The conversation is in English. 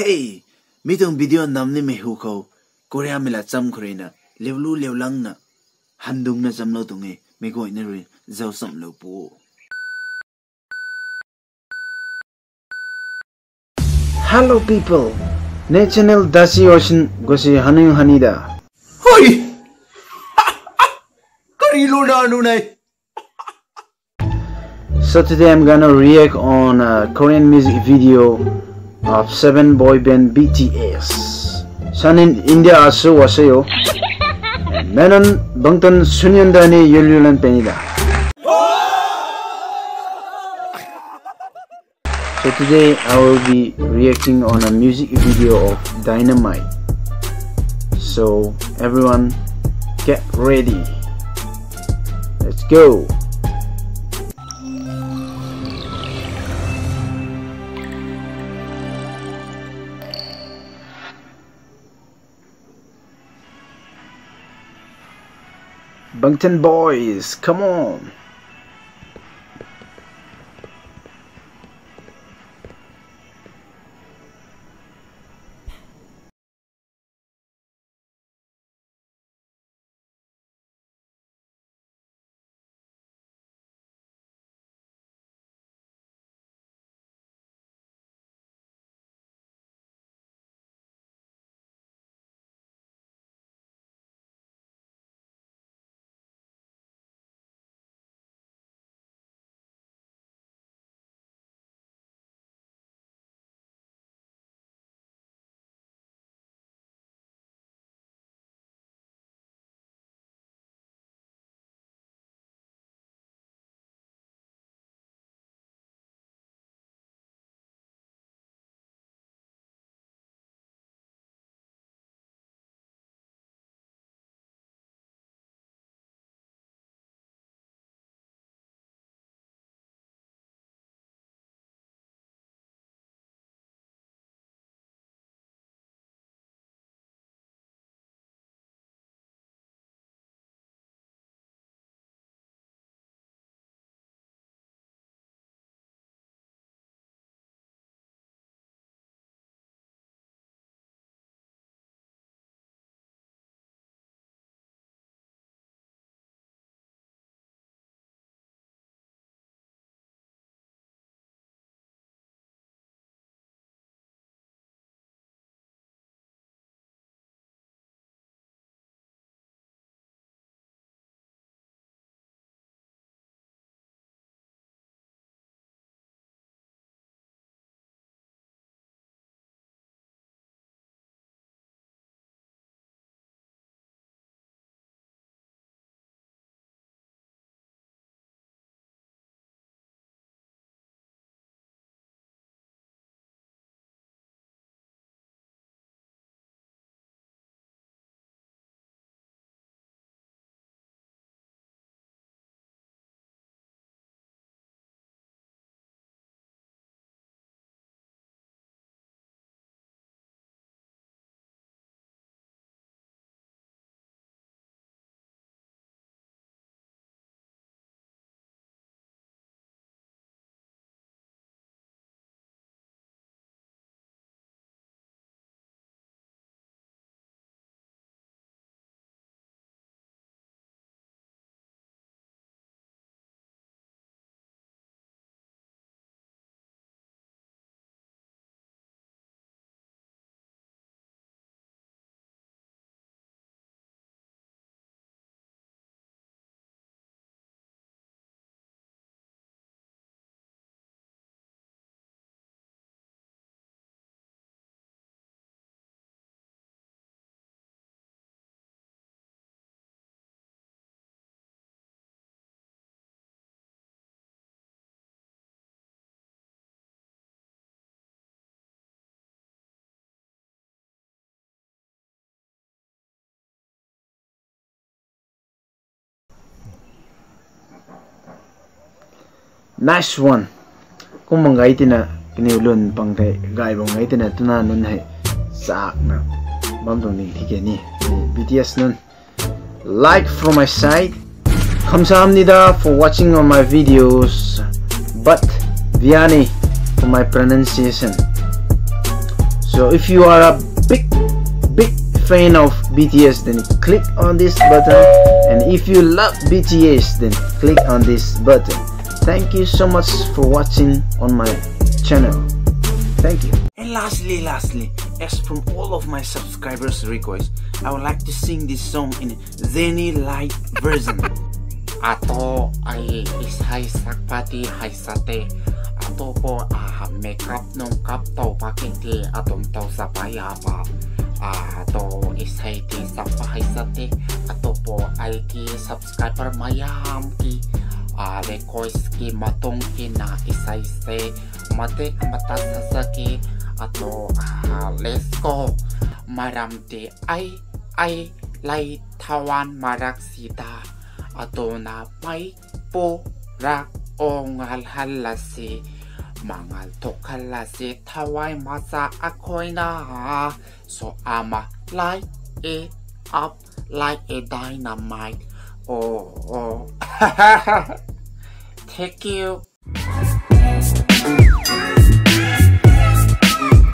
Hey, mitong video namni me huko Korea mila cham khurena levlu levlang na handung na jamlo tunge me go ina ri zaw sam lo pu. Hello people, ne channel Dasi Ocean gosi haning hanida. Hoi! Karilo na anu nai. So today I'm gonna react on a Korean music video of 7 boy band BTS. San in India aso wasayo. Menon bangtan sunyanda ni yulyulan penida. So today I will be reacting on a music video of Dynamite. So everyone get ready. Let's go. Bangtan boys, come on. Nice one. Kung mangai tina kiniulun pangkai gai bangai tina tuna nun hai sak na bam tong ning thike ni BTS nun. Like from my side. Kamsahamnida for watching on my videos. But Vianney for my pronunciation. So if you are a big fan of BTS, then click on this button, and if you love BTS, then click on this button. Thank you so much for watching on my channel. Thank you. And lastly, as from all of my subscribers' requests, I would like to sing this song in Dynamite version. Ato ay isay sakpati hay sate. Ato po makeup nung kap to pakinti atom to sa payapa. Ato isay ti sakpa hay sate. Ato po ay ti subscriber mayam ki request ki matong ki na isay se matek matasasaki. Ato let's go. Maramti ay lay tawan maraksita. Ato na may pura ong halhalasi mangal tokalasi tawai masa akoy na. So I'ma light it up like a dynamite. Oh. Thank you.